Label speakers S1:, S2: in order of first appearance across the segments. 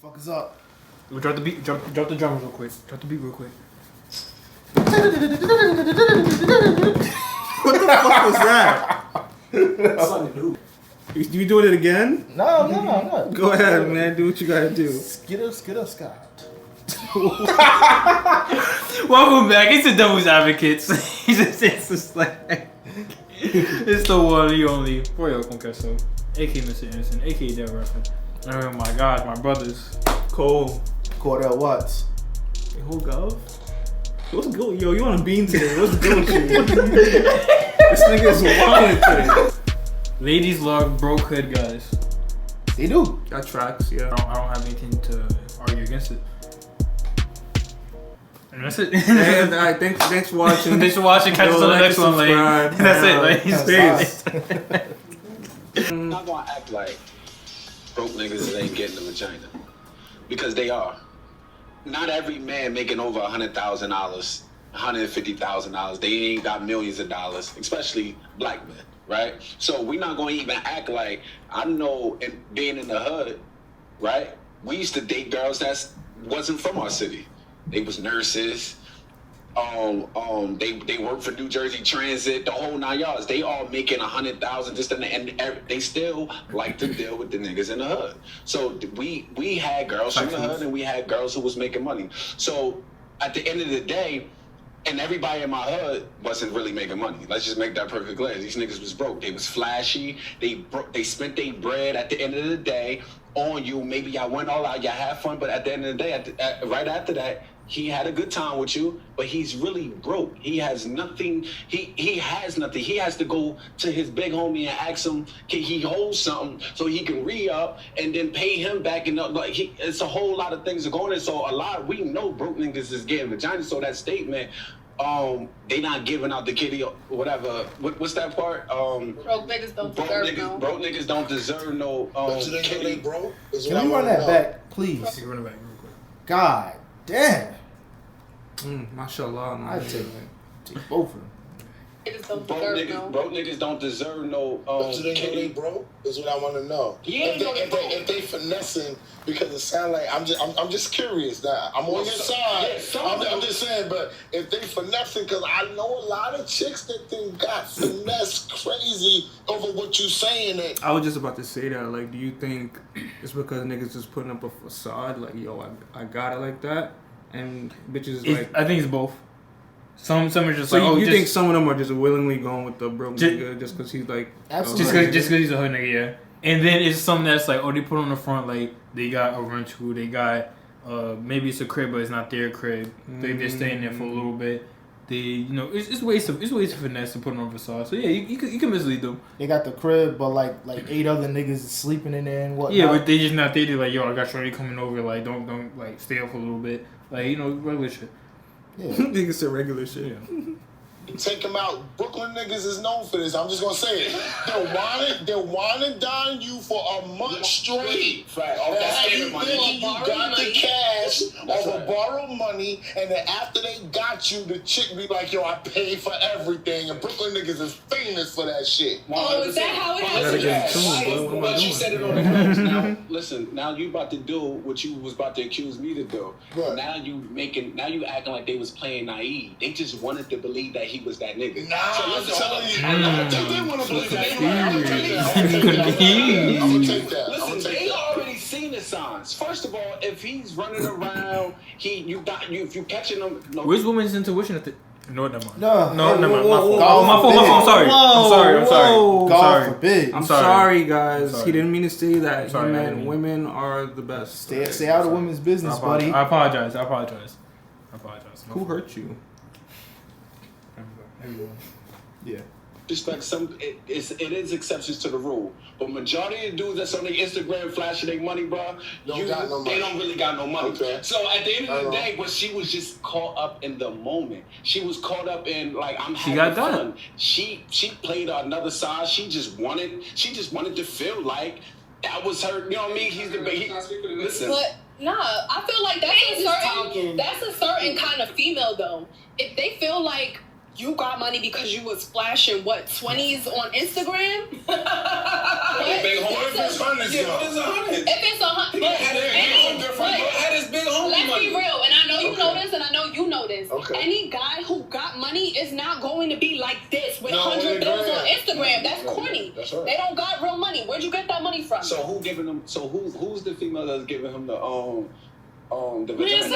S1: Fuck is up.
S2: We'll drop the beat. Drop the drums real quick. Drop the beat real quick.
S1: What the fuck was that?
S3: Something new.
S1: You doing it again?
S3: No.
S1: Go ahead, man. Do what you gotta do.
S3: Skidder, Scott.
S2: Welcome back. It's the Devil's Advocates. it's just like it's the one, the only Royal Conquesto, aka Mr. Innocent, aka Dev Rapper. Oh my gosh, my brothers.
S1: Cole.
S3: Cordell Watts.
S1: Hey, who gov? What's good? Yo, you on a bean today? What's good with you? This nigga is wild today.
S2: Ladies love broke hood guys.
S3: They do.
S1: Got tracks, yeah.
S2: I don't have anything to argue against it. And that's it.
S1: And, all right, thanks for watching.
S2: Thanks for watching. Catch us on the next one, ladies.
S1: subscribe.
S2: That's it, ladies.
S1: Peace.
S4: I'm not gonna act like broke niggas ain't getting the vagina, because they are. Not every man making over $100,000, $150,000. They ain't got millions of dollars, especially black men, right? So we're not gonna even act like, I know, and being in the hood, right? We used to date girls that wasn't from our city. They was nurses. They work for New Jersey Transit, the whole 9 yards. They all making 100,000 just and they still like to deal with the niggas in the hood. So we had girls from the hood and we had girls who was making money. So at the end of the day, and everybody in my hood wasn't really making money. Let's just make that perfectly clear. These niggas was broke. They was flashy. They spent their bread at the end of the day on you. Maybe y'all went all out, y'all had fun, but at the end of the day, right after that, he had a good time with you, but he's really broke. He has nothing. He has nothing. He has to go to his big homie and ask him, can he hold something so he can re-up and then pay him back? And it's a whole lot of things are going on. So we know broke niggas is getting vagina. So that statement, they not giving out the kitty or whatever. What's that part?
S5: Broke niggas don't deserve no.
S4: Broke niggas don't deserve no kitty.
S3: Bro.
S1: Can we run that back, please?
S2: Run it back real quick.
S1: God damn. Mashallah.
S3: I take both of them.
S5: Niggas don't deserve no.
S4: Broke niggas don't deserve no kitty.
S6: Bro, is what I want to know.
S4: Yeah,
S6: if they finessing, because it sound like I'm just curious. Now I'm on your side. I'm just saying, but if they finessing, because I know a lot of chicks that think got finesse crazy over what you saying. That
S1: I was just about to say that. Like, do you think it's because niggas just putting up a facade? Like, yo, I got it like that, and bitches like.
S2: I think it's both. Some are just
S1: So
S2: like,
S1: you think some of them are just willingly going with the broke nigga just because he's like,
S3: Absolutely.
S2: just because he's a hood nigga, yeah. And then it's something that's like, they put on the front like they got a rental, they got maybe it's a crib but it's not their crib. They just staying there for a little bit. They it's ways of finesse to put on a facade. So yeah, you can mislead them.
S3: They got the crib, but like 8 other niggas is sleeping in there and whatnot.
S2: Yeah, but they just not there. They're like, yo, I got shorty coming over. Like, don't like stay up for a little bit. Like, regular shit.
S3: Yeah.
S1: niggas say regular shit.
S2: Yeah.
S6: take them out. Brooklyn niggas is known for this. I'm just gonna say it. They'll wine and dine you for a month straight.
S4: Right.
S6: And
S4: That's
S6: have you
S4: saving money.
S6: thinking you got the cash over borrowed money, and then after they got you, the chick be like, yo, I paid for everything. And Brooklyn niggas is famous for that shit.
S5: Oh, is that how it
S1: I gotta
S5: is?
S1: get in tune, bro. What am I
S4: But you
S1: doing?
S4: said it on the phones. Now, listen. Now you about to do what you was about to accuse me to do.
S6: Right.
S4: Now you acting like they was playing naive. They just wanted to believe that he was that nigga.
S6: Nah,
S4: So
S6: I'm
S4: listen,
S6: telling you. They did want to believe that. I'm gonna take that.
S4: Listen, they already seen the signs. First of all, if he's running around, if you catching him. No,
S2: Where's women's intuition at the? No, never mind.
S3: No.
S2: Never mind.
S3: Whoa,
S2: My fault. I'm sorry. I'm
S3: God
S2: sorry.
S3: forbid.
S1: I'm
S2: sorry.
S1: sorry, guys.
S2: I'm sorry.
S1: He didn't mean to say that. He
S2: Sorry, I
S1: meant
S2: didn't.
S1: women are the best.
S3: Stay out of women's business, buddy.
S2: I apologize.
S1: Who hurt you?
S3: Yeah.
S4: respect it is exceptions to the rule, but majority of the dudes that's on their Instagram flashing their money, bro,
S6: Don't got no money.
S4: they don't really got no money.
S6: Okay.
S4: So at the end of the day, but she was just caught up in the moment. She was caught up in like
S2: She
S4: having
S2: got
S4: fun.
S2: done.
S4: She played another side. She just wanted to feel like that was her. You know what I mean? Listen.
S5: But nah, I feel like that's a certain kind of female though. If they feel like you got money because you was flashing 20s on Instagram.
S6: Big homie, if it's hundreds,
S5: If it's $100, you know this.
S6: Okay.
S5: Any guy who got money is not going to be like this with 100 bills on Instagram. That's corny.
S6: That's right.
S5: They don't got real money. Where'd you get that money from?
S4: So who giving them? So who's the female that's giving him the vagina?
S5: It's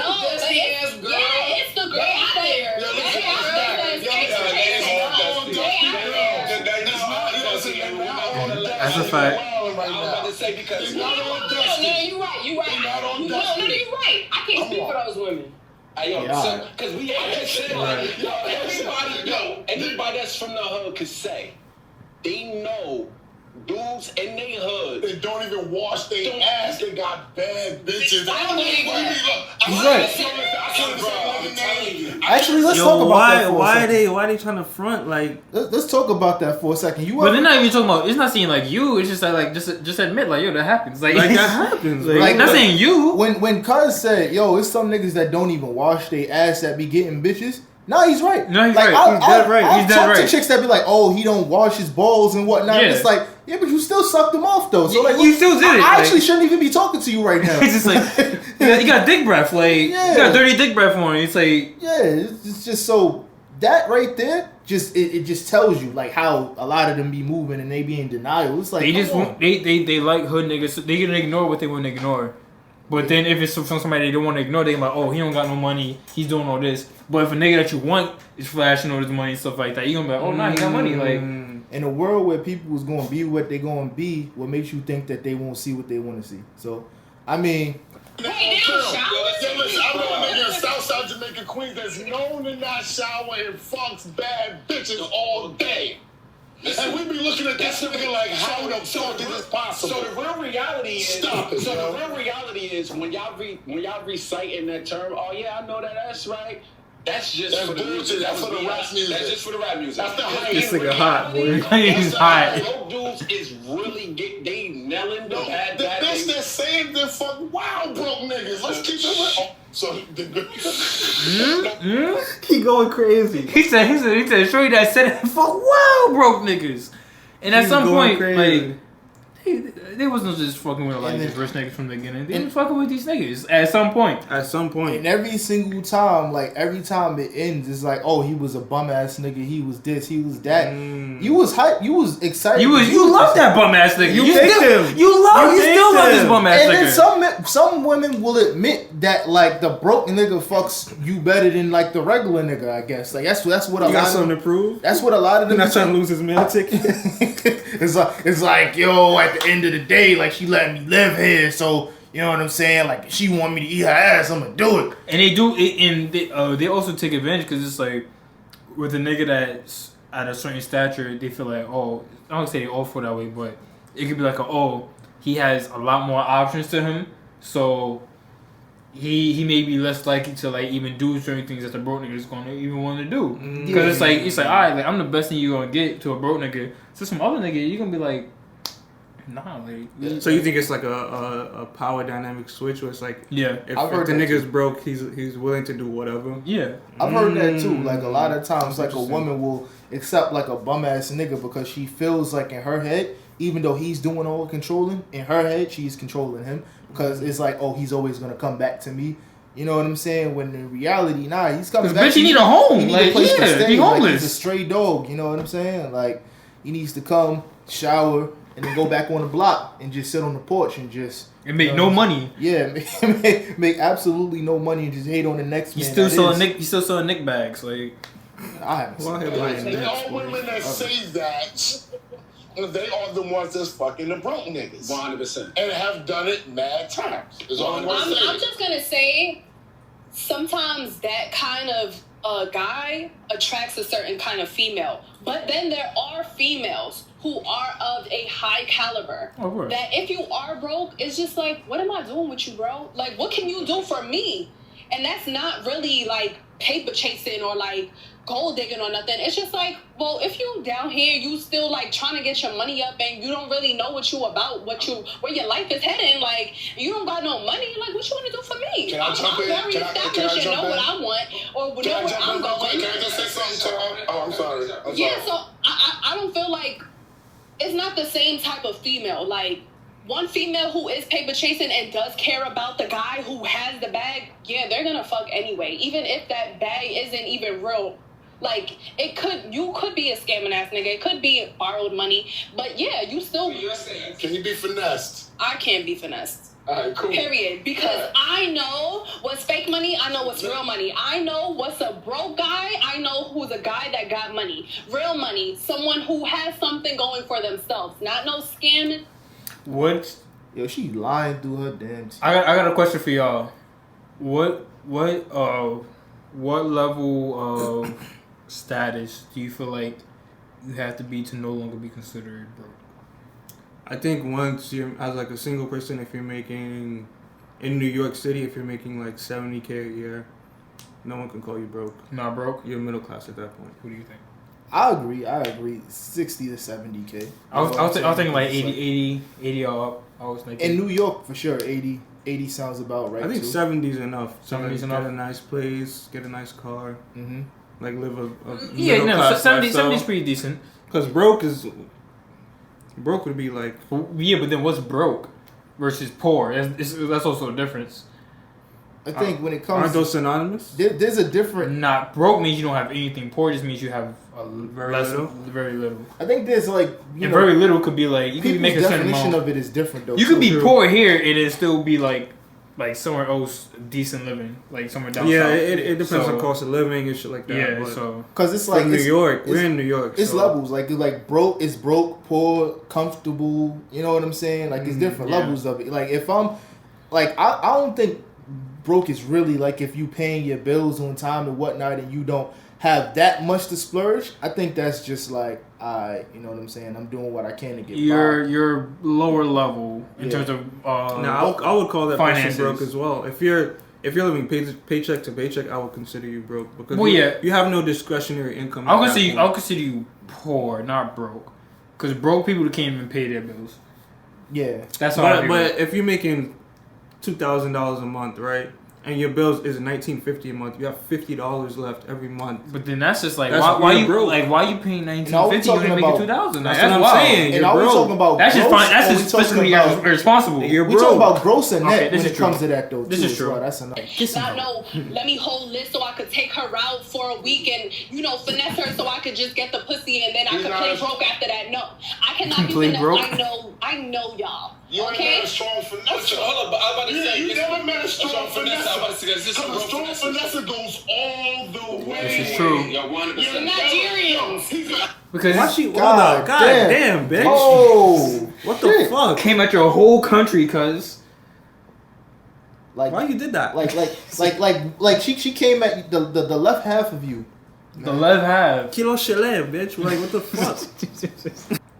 S5: the girl out there.
S2: That's a fact.
S4: I was about to say because
S5: you're right. You're right. You're right. I can't speak for those women.
S4: Because we said anybody that's from the hood could say they know dudes in they hood.
S6: They don't even wash their ass. They got bad bitches.
S3: Actually, let's talk about that for a second.
S1: Why are they trying to front like?
S3: Let's talk about that for a second.
S2: But they're not even talking about. It's not saying like you. It's just like just admit like yo that happens. Like
S1: that happens.
S3: Like,
S2: not saying you.
S3: When Cuz said yo, it's some niggas that don't even wash their ass that be getting bitches. No, he's right.
S2: No, he's
S3: like,
S2: right. He's dead right.
S3: I've
S2: He's dead
S3: talked
S2: right.
S3: to chicks that be like, oh, he don't wash his balls and whatnot.
S2: Yeah.
S3: It's like, yeah, but you still sucked them off though. So like,
S2: you still did it.
S3: I
S2: like,
S3: actually shouldn't even be talking to you right now.
S2: It's just like you got dick breath. Like you got dirty dick breath on you. It's like
S3: it's just so that right there. Just it just tells you like how a lot of them be moving and they be in denial. It's like
S2: they just want, they like hood niggas. They can ignore what they want to ignore. But then if it's from somebody they don't want to ignore, they like, oh, he don't got no money, he's doing all this. But if a nigga that you want is flashing all this money and stuff like that, you gonna be like, oh, nah, he got money. Like
S3: in a world where people is gonna be what they gonna be, what makes you think that they won't see what they want to see? So, I mean.
S5: Wait, they don't shower?
S6: Listen, I know a nigga in Southside Jamaica, Queens that's known to not shower and fucks bad bitches all day. And we be looking at that nigga like, how the fuck is this possible?
S4: So the real reality is,
S6: Stop it,
S4: the real reality is when y'all reciting that term, oh yeah, I know that's right. That's just for the music.
S6: That's for the rap music.
S4: That's just for the rap music.
S6: That's the high
S1: This nigga hot, boy.
S2: he's hot.
S4: Those dudes is really they nailing the bad
S6: The
S4: bad
S6: bitch
S4: things.
S6: that saved them fuck wild broke niggas. Let's keep it real. Oh, so
S1: He going crazy.
S2: he said, show you that said fuck wow broke niggas. And at
S1: He's
S2: some
S1: going
S2: point,
S1: crazy.
S2: like they wasn't just fucking with like
S3: And
S2: these
S3: then-
S2: rich niggas from the beginning. They been fucking with these niggas at some point.
S1: At some point.
S3: And every single time, like every time it ends, it's like, oh, he was a bum ass nigga. He was this. He was that. You was hype. You was excited.
S2: You love that bum ass nigga.
S1: You picked
S2: still,
S1: him.
S2: You still love this
S1: him.
S2: bum ass
S3: And
S2: nigga.
S3: then some women will admit that like the broke nigga fucks you better than like the regular nigga. I guess like that's what a
S1: You got
S3: lot of
S1: something
S3: them,
S1: to prove?
S3: that's what a lot of them.
S1: You're not trying to lose his meal ticket?
S3: it's like yo, at the end of the day, like she let me live here, so you know what I'm saying. Like if she want me to eat her ass, I'm gonna do it.
S2: And they do it, and they also take advantage because it's like with a nigga that's at a certain stature, they feel like, oh, I don't say they all feel that way, but it could be like, he has a lot more options to him, so he may be less likely to like even do certain things that the broke nigga is gonna even want to do. Because it's like, alright, like I'm the best thing you gonna get to a broke nigga. So some other nigga, you gonna be like, nah, like.
S1: So you think it's like a power dynamic switch where it's like,
S2: Yeah.
S1: if
S3: I've heard
S1: the
S3: that
S1: nigga's broke, he's willing to do whatever.
S2: Yeah.
S3: I've heard that too. Like a lot of times, like a woman will accept like a bum ass nigga because she feels like in her head, even though he's doing all the controlling, in her head she's controlling him because it's like, oh, he's always gonna come back to me. You know what I'm saying? When in reality, nah, he's coming back.
S2: Bitch, you need a home.
S3: He need
S2: Like,
S3: a place to
S2: yeah,
S3: stay.
S2: be
S3: Like,
S2: homeless.
S3: he's a stray dog. You know what I'm saying? Like he needs to come, shower, and then go back on the block and just sit on the porch and just
S2: And make no money.
S3: Yeah, make absolutely no money and just hate on the next
S2: You
S3: man.
S2: still
S3: that is.
S2: selling Nick bags, like.
S3: I haven't seen
S1: Well,
S3: that.
S1: headline
S6: And
S1: next,
S6: all
S1: boy.
S6: women that say that, they are the ones that's fucking the broke niggas.
S4: 100%.
S6: And have done it mad times. Is all I'm gonna say.
S5: I'm just gonna say, sometimes that kind of guy attracts a certain kind of female. But then there are females who are of a high caliber.
S2: Of course.
S5: That if you are broke, it's just like, what am I doing with you, bro? Like, what can you do for me? And that's not really like paper chasing or like gold digging or nothing. It's just like, well, if you down here, you still like trying to get your money up and you don't really know what you about, where your life is heading. Like, you don't got no money. Like, what you want to do for me?
S6: Can I jump
S5: I'm
S6: in?
S5: very
S6: Can I
S5: established and
S6: jump
S5: know
S6: in?
S5: what I want or
S6: Can
S5: know
S6: I
S5: where
S6: jump
S5: I'm
S6: in real quick?
S5: going.
S6: Can I just say something to her? Oh, I'm sorry.
S5: Yeah, so I don't feel like it's not the same type of female. Like, one female who is paper chasing and does care about the guy who has the bag, yeah, they're gonna fuck anyway. Even if that bag isn't even real. Like, you could be a scamming ass nigga. It could be borrowed money. But yeah, you still...
S6: Can you be finessed?
S5: I can't be finessed.
S6: Alright, cool.
S5: Period. Because I know what's fake money. I know what's real money. I know what's a broke guy. I know who's a guy that got money. Real money. Someone who has something going for themselves. Not no scamming.
S2: What?
S3: Yo, she lying through her damn teeth.
S2: I got a question for y'all. What level of status do you feel like you have to be to no longer be considered broke?
S1: I think once you're, as like a single person, if you're making, in New York City, if you're making like $70K a year, no one can call you broke.
S2: Not broke?
S1: You're middle class at that point.
S2: What do you think?
S3: I agree. 60 to 70K.
S2: I was thinking like 80 up. I was thinking.
S3: In New York, for sure, 80 sounds about right.
S1: I think
S3: too.
S1: 70 is enough.
S2: 70 is
S1: Get
S2: enough.
S1: a nice place, get a nice car, like live a
S2: Yeah,
S1: middle
S2: no,
S1: class
S2: 70
S1: lifestyle.
S2: is pretty decent.
S1: Because broke would be like,
S2: Yeah, but then what's broke versus poor? That's also a difference.
S3: I think when it
S1: aren't
S3: comes,
S1: those synonymous?
S3: there's a different.
S2: Not broke means you don't have anything. Poor just means you have
S1: Very
S2: very little.
S3: I think there's like
S2: And very little could be like you could be
S3: people's
S2: making a certain
S3: definition
S2: amount.
S3: of it is different though.
S2: You could be
S1: True.
S2: poor here and it still be like somewhere else decent living, like somewhere down
S1: Yeah,
S2: south.
S1: it depends
S2: So-
S1: on cost of living and shit like that.
S2: Yeah,
S1: but
S2: so
S3: because it's
S1: like
S3: like
S1: New
S3: it's,
S1: York, we're
S3: it's-
S1: in New York.
S3: It's
S1: so.
S3: levels like broke is broke, poor, comfortable. You know what I'm saying? Like it's different
S2: yeah.
S3: levels of it. Like if I'm like I don't think broke is really like if you paying your bills on time and whatnot and you don't have that much to splurge. I think that's just like you know what I'm saying. I'm doing what I can to get by.
S2: you're lower level in
S3: Yeah.
S2: terms of
S1: Now I would call that
S2: finances.
S1: person broke as well. If you're living paycheck to paycheck, I would consider you broke because
S2: Well, yeah.
S1: you have no discretionary income.
S2: I'll
S1: at that
S2: consider
S1: point.
S2: you poor, not broke, because broke people can't even pay their bills.
S3: Yeah.
S2: That's all. I
S1: But if you're making $2,000 a month, right, and your bills is $19.50 a month, you have $50 left every month.
S2: But then that's just like
S1: That's
S2: why
S1: you're
S2: you
S1: broke.
S2: like why you paying
S3: And
S2: $19.50?
S3: are we
S2: You
S3: talking
S2: only making
S3: about-
S2: $2,000.
S1: That's
S2: That's
S1: what I'm
S2: wild.
S1: saying.
S3: And
S1: You're
S3: are we
S1: broke.
S3: talking about
S2: That's just
S3: gross,
S2: fine. That's
S3: or we
S2: just
S3: talking
S2: fiscally
S3: about-
S2: irresponsible.
S1: You're
S3: We talking
S1: broke.
S3: about gross and net
S2: Okay, this
S3: when
S2: is
S3: it
S2: true.
S3: comes to that though.
S2: This
S3: too,
S2: is
S3: as
S2: true.
S3: well. That's enough.
S5: Not no, let me hold this so I could take her out for a week and, finesse her so I could just get the pussy and then I could play broke after that. No, I cannot be
S2: Play
S5: finesse.
S2: broke?
S5: I know y'all.
S6: You ain't
S5: Okay?
S6: met a strong finesse.
S4: Hold up, but I was about to say,
S6: You never met a strong finesse.
S4: I was about to say, this is
S6: Because a strong finesse goes all the way.
S2: This is true.
S4: Yeah, 100%.
S5: You're Nigerians.
S2: Because
S1: Why she? Hold
S3: God
S1: up. God
S3: damn.
S1: damn, bitch.
S3: Oh,
S1: What the fuck?
S2: came at your whole country, cuz.
S3: like
S1: Why you did that?
S3: like she came at the left half of you.
S2: The left half.
S1: Kilo Chalet, bitch. Like, what the fuck?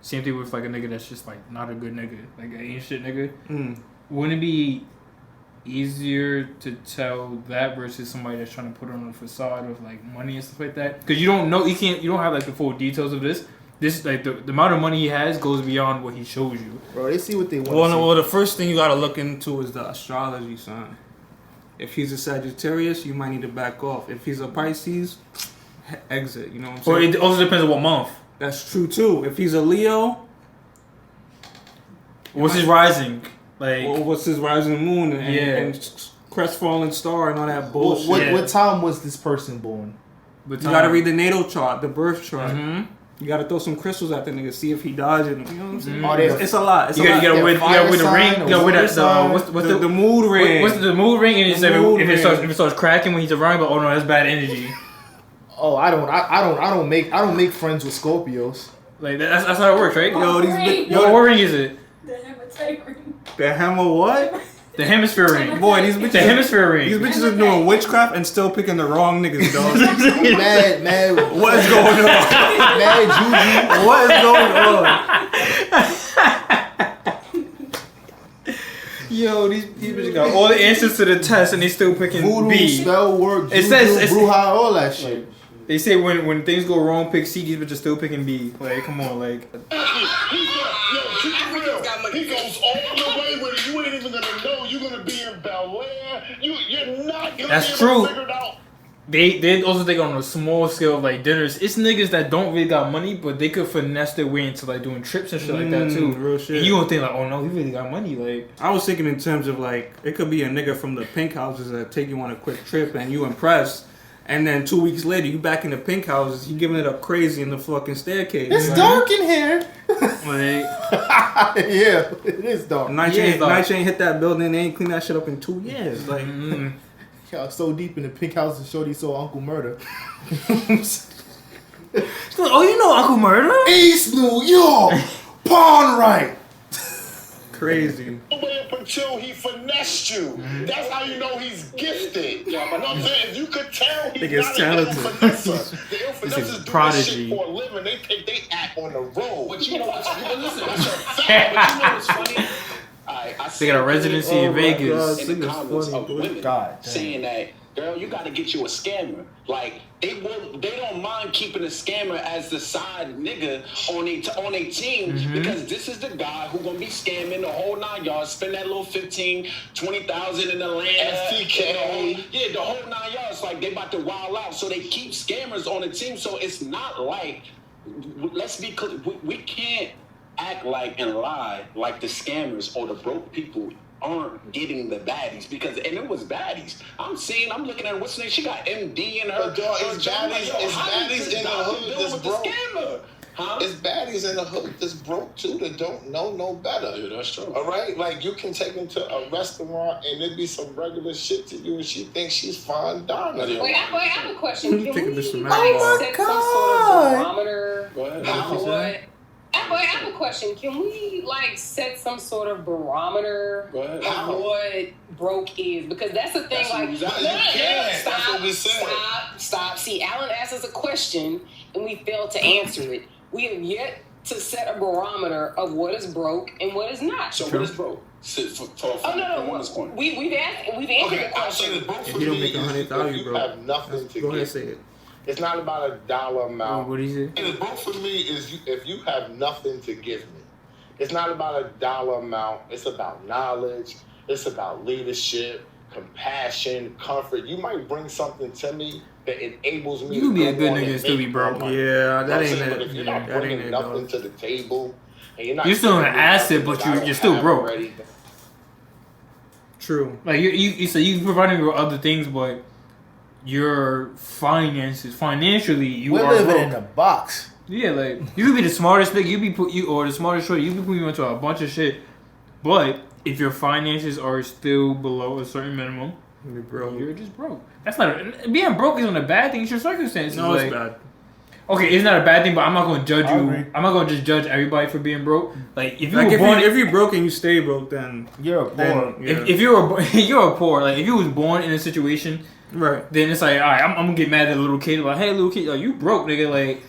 S2: Same thing with like a nigga that's just like not a good nigga, like an ain't shit nigga.
S1: Mm.
S2: Wouldn't it be easier to tell that versus somebody that's trying to put on a facade of like money and stuff like that? Because you don't know, you don't have like the full details of this. This like the amount of money he has goes beyond what he shows you.
S3: Bro, they see what they want.
S1: Well,
S3: to see.
S1: no, well, the first thing you gotta look into is the astrology sign. If he's a Sagittarius, you might need to back off. If he's a Pisces, exit. You know what I'm
S2: Or
S1: saying?
S2: it also depends on what month.
S1: That's true too. If he's a Leo,
S2: What's his rising? Like
S1: well, what's his rising moon and,
S2: Yeah.
S1: and crestfallen star and all that
S3: What,
S1: bullshit.
S2: Yeah.
S3: what time was this person born?
S2: the
S1: You gotta read the natal chart, the birth chart.
S2: Mm-hmm.
S1: You gotta throw some crystals at the nigga, see if he dodges it. You know what I'm saying?
S3: Are they-
S1: It's a lot. It's
S2: You
S1: a
S2: gotta,
S1: lot.
S2: you gotta wear, you gotta wear the
S3: fire
S2: ring.
S3: sign
S2: You gotta wear
S3: or
S2: that.
S3: water
S2: What's
S1: the mood ring.
S2: What's the mood ring? And it's
S1: The mood
S2: if it
S1: ring.
S2: starts cracking when he's around, but oh no, that's bad energy.
S3: Oh, I don't make friends with Scorpios.
S2: Like that's how it works, right?
S1: Yo, these
S7: Ring.
S2: What ring is it?
S7: The hematite ring.
S1: the hammer what?
S2: The hemisphere ring.
S1: Boy, these bitches.
S2: The hemisphere ring.
S1: These bitches are doing witchcraft and still picking the wrong niggas, dog.
S3: Mad,
S1: What is going on?
S3: mad juju.
S1: What is going on?
S2: Yo, these bitches got all the answers to the test and they still picking
S3: Voodoo,
S2: B.
S3: spell work,
S2: It
S3: juju,
S2: says-
S3: bruja, all that shit.
S2: They say when things go wrong, pick C. These bitches still picking B. Like, come on, like.
S6: He goes all the way with it. You ain't even gonna know. You're gonna be in Bel Air. You're not gonna
S2: That's
S6: be able
S2: true.
S6: to figure it out.
S2: they also take on a small scale of like dinners. It's niggas that don't really got money, but they could finesse their way into like doing trips and shit like that too.
S1: Real shit.
S2: And you don't think like, oh no, he really got money. Like
S1: I was thinking in terms of like it could be a nigga from the pink houses that take you on a quick trip and you impressed. And then 2 weeks later, you back in the pink houses, you giving it up crazy in the fucking staircase.
S3: It's dark in here.
S2: like
S3: Yeah, it is dark.
S1: Night
S2: Yeah,
S1: Chain hit that building, they ain't clean that shit up in 2 years. Like,
S3: Y'all so deep in the pink house and Shorty saw Uncle Murder.
S2: oh, you know Uncle Murder?
S3: East New York, pawn right.
S1: crazy.
S6: Up until he finessed you. That's how you know he's gifted. You know what I'm saying? If you could tell he's
S1: Nigga's
S6: not
S1: talented.
S6: an ill finesser. The ill
S2: This is
S6: finessers do
S2: prodigy.
S6: this shit for a living. They take they act on the road.
S4: But you know what's listen,
S6: That's a
S4: but
S6: fact.
S4: you know what's funny?
S2: They got a residency in
S1: Oh my
S2: Vegas.
S1: God.
S4: in the
S1: Nigga's
S4: comments
S1: funny,
S4: of
S1: boy.
S4: women
S3: God damn.
S4: saying that, girl, you got to get you a scammer. Like they don't mind keeping a scammer as the side nigga on a team because this is the guy who gonna be scamming the whole 9 yards, spend that little 15,000-20,000 in Atlanta,
S6: STK.
S4: the whole 9 yards. Like they about to wild out, so they keep scammers on the team. So it's not like, let's be clear, we can't act like and lie like the scammers or the broke people aren't getting the baddies and it was baddies. I'm looking at what's her name. She got MD in her.
S6: But dog, it's
S4: I'm like,
S6: baddies-
S4: yo,
S6: it's
S4: how
S6: baddies
S4: did this
S6: in the
S4: doctor
S6: hood
S4: deal
S6: that's
S4: with
S6: broke.
S4: the scammer? Huh?
S6: It's baddies in the hood that's broke too that don't know no better.
S4: Yeah, that's true.
S6: All right, like you can take them to a restaurant and it be some regular shit to you, and she thinks she's fine dining.
S4: Yeah.
S5: Wait, I have a question.
S1: You
S5: Can
S1: taking
S5: we
S1: this from
S5: like,
S1: Matt?
S5: set
S3: Oh my
S5: some
S3: God.
S5: sort of barometer?
S4: Go ahead.
S5: How
S1: What you
S5: what?
S1: say?
S5: I have a question. Can we like set some sort of barometer
S4: Go ahead.
S5: of what broke is? Because that's the thing.
S4: That's
S5: like,
S4: exactly-
S6: You can't.
S5: stop,
S6: That's what we said.
S5: Stop. See, Alan asked us a question and we failed to answer it. We have yet to set a barometer of what is broke and what is not.
S4: So what is broke?
S5: Oh no,
S4: woman's point.
S5: we've answered
S6: Okay,
S5: the
S6: I'll say
S5: question.
S6: the broke
S1: If
S6: for
S1: you don't
S6: me
S1: make
S6: is
S1: 100,000,
S6: if you
S1: bro.
S6: have nothing to
S1: Go ahead,
S6: give.
S1: say it.
S6: It's not about a dollar amount.
S2: What do you say?
S6: The broke for me is if you have nothing to give me. It's not about a dollar amount. It's about knowledge. It's about leadership, compassion, comfort. You might bring something to me that enables me
S2: You
S6: to
S2: can be a
S6: go
S2: good
S6: on
S2: nigga
S6: and
S2: and still be
S6: make
S2: broke.
S6: more money.
S1: Yeah,
S6: You know what
S1: that
S6: I'm
S1: ain't
S6: saying?
S1: it.
S6: But if you're
S1: Yeah,
S6: not
S1: that ain't
S6: bringing
S1: it,
S6: nothing
S1: dog.
S6: to the table, and you're not
S2: You're still an
S6: giving me
S2: asset,
S6: nothing
S2: but
S6: that I don't
S2: you're still
S6: have
S2: broke.
S6: already,
S1: True.
S2: Like you so you providing with other things, but your finances, financially, you
S3: We're
S2: are
S3: living
S2: broke.
S3: in a box.
S2: Yeah, like you could be the smartest nigga, or the smartest shorty, you be putting you into a bunch of shit. But if your finances are still below a certain minimum,
S1: You broke.
S2: you're just broke. That's not being broke isn't a bad thing. It's your circumstances.
S1: No,
S2: like,
S1: it's bad.
S2: Okay, it's not a bad thing, but I'm not gonna judge
S3: I
S2: you.
S3: agree.
S2: I'm not gonna just judge everybody for being broke. Like if you
S1: Like
S2: were
S1: if
S2: born,
S1: you're broke and you stay broke, then
S3: You're a poor.
S1: yeah.
S2: if you're you're a poor, like if you was born in a situation,
S1: right.
S2: then it's like, all right, I'm gonna get mad at a little kid. Like, hey, little kid, like, you broke, nigga. Like,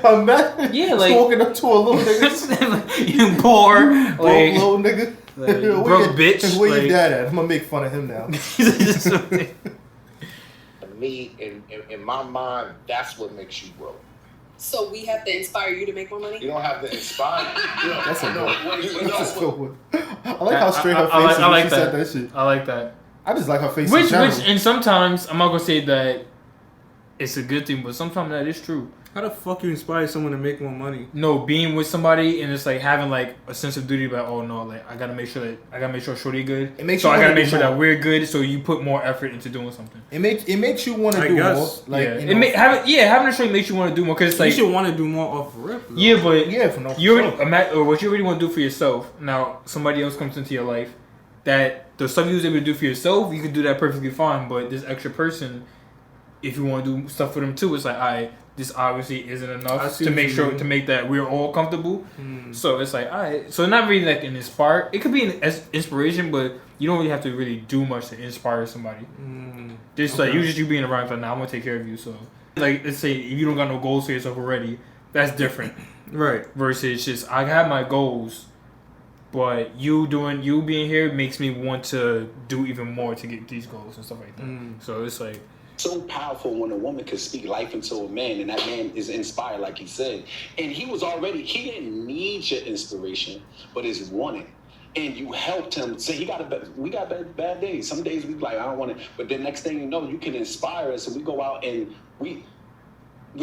S3: Imagine
S2: Yeah,
S3: just
S2: like-
S3: walking up to a little nigga,
S2: you poor,
S3: broke
S2: like,
S3: little nigga.
S2: like,
S3: Where
S2: broke
S3: your-
S2: bitch.
S3: Where
S2: like,
S3: your dad at? I'm gonna make fun of him now.
S6: me, in my mind, that's what makes you broke.
S5: So we have to inspire you to make more money.
S6: You don't have to inspire.
S3: That's a
S6: no.
S3: good.
S6: You
S3: That's a
S6: know,
S3: good one. I like how straight her face
S2: I
S3: is when
S2: like
S3: she
S2: that.
S3: said that shit.
S2: I like that.
S3: I just like her face in
S2: Which,
S3: general.
S2: and sometimes I'm not gonna say that it's a good thing, but sometimes that is true.
S1: How the fuck you inspire someone to make more money?
S2: No, being with somebody and it's like having like a sense of duty about, oh no, like I gotta make sure Shorty good.
S3: It makes
S2: so
S3: you
S2: I gotta
S3: wanna
S2: make
S3: do
S2: sure
S3: more.
S2: that we're good. So you put more effort into doing something.
S3: It makes you want to
S1: I
S3: do
S1: guess.
S3: more. Like
S2: yeah,
S3: you know,
S2: having a Shorty makes you want to do more because it's like
S1: you should want to do more off rip. Though.
S2: yeah, but
S3: yeah, for no.
S2: you
S3: sure.
S2: already or what you already want to do for yourself. Now somebody else comes into your life that the stuff you was able to do for yourself, you could do that perfectly fine. But this extra person, if you want to do stuff for them too, it's like this obviously isn't
S1: I
S2: enough
S1: see
S2: to
S1: what
S2: make
S1: you
S2: sure
S1: mean.
S2: to make that we're all comfortable.
S1: Mm.
S2: So it's like alright, so not really like an inspire. It could be an inspiration, but you don't really have to really do much to inspire somebody.
S1: Mm.
S2: Just like you being around, like now I'm gonna take care of you. So like let's say if you don't got no goals for yourself already, that's different.
S1: Right.
S2: Versus just I have my goals, but you being here makes me want to do even more to get these goals and stuff like that.
S1: Mm.
S2: So it's like
S4: So powerful when a woman can speak life into a man, and that man is inspired, like he said. And he didn't need your inspiration, but is wanted. and you helped him. Say we got bad days. Some days we like I don't want to, but the next thing you know, you can inspire us, and we go out and we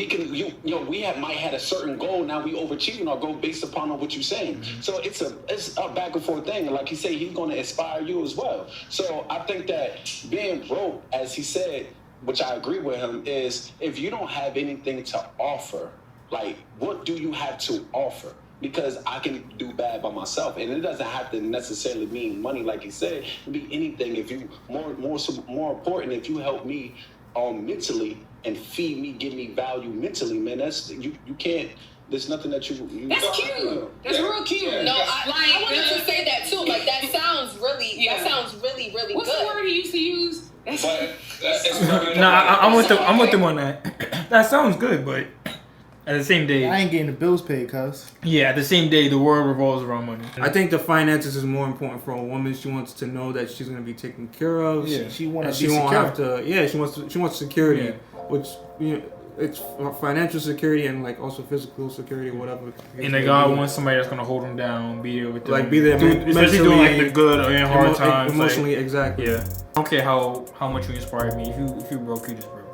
S4: can we might had a certain goal. Now we overachieving our goal based upon what you're saying. So it's a back and forth thing. And like he said, he's going to inspire you as well. So I think that being broke, as he said, which I agree with him, is if you don't have anything to offer, like what do you have to offer? Because I can do bad by myself, and it doesn't have to necessarily mean money, like he said. It can be anything. If you more important, if you help me mentally and feed me, give me value mentally, man. That's you can't. There's nothing that you.
S5: That's cute. That's real cute. No, I wanted to say that too. Like that sounds really. That sounds really good.
S7: What's the word he used to use?
S2: I'm with them on that. That sounds good, but at the same day,
S3: I ain't getting the bills paid, cuz.
S2: Yeah, at the same day, the world revolves around money.
S1: I think the finances is more important for a woman. She wants to know that she's gonna be taken care of.
S2: Yeah.
S3: She won't
S1: won't have to. Yeah, she wants security,
S2: Yeah.
S1: which it's financial security and like also physical security, whatever.
S2: And the guy wants somebody that's gonna hold him down, be there with them.
S1: Like be there,
S2: especially during like the good or in hard times.
S1: Emotionally,
S2: like,
S1: exactly.
S2: Yeah. I don't care how much you inspired me. If you broke, you just broke.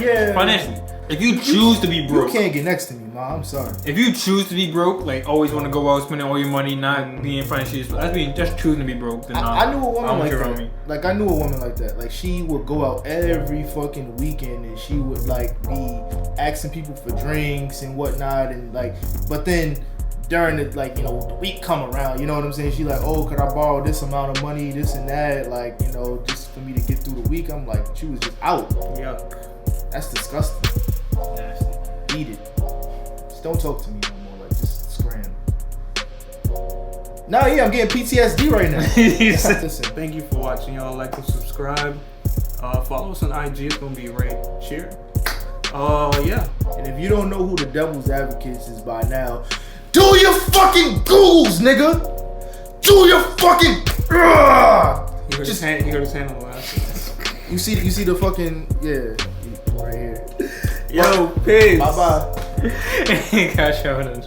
S3: Yeah.
S2: Financially. If you choose to be broke.
S3: You can't get next to me, Ma. I'm sorry.
S2: If you choose to be broke, like always want to go out spending all your money, not being financially, just choosing to be broke. Then
S3: I knew a woman like that.
S2: Me.
S3: Like I knew a woman like that. Like she would go out every fucking weekend and she would like be asking people for drinks and whatnot and like. But then during the the week come around, you know what I'm saying? She like, oh, could I borrow this amount of money, this and that, like just for me to get through the week. I'm like, she was just out.
S1: Yuck.
S3: That's disgusting.
S2: Nasty.
S3: Eat it. Just don't talk to me no more. Like, just scram. No, yeah, I'm getting PTSD right now. Listen.
S1: Thank you for watching, y'all. Like and subscribe. Follow us on IG. It's gonna be right here. Yeah.
S3: And if you don't know who the Devil's Advocates is by now, do your fucking Googles, nigga. Do your fucking.
S1: He hurt his hand on the last one.
S3: You see the fucking right here.
S1: Yo, peace.
S3: Bye bye.
S2: Gosh, I would have.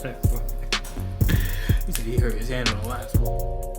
S2: He said he hurt his hand on the last one.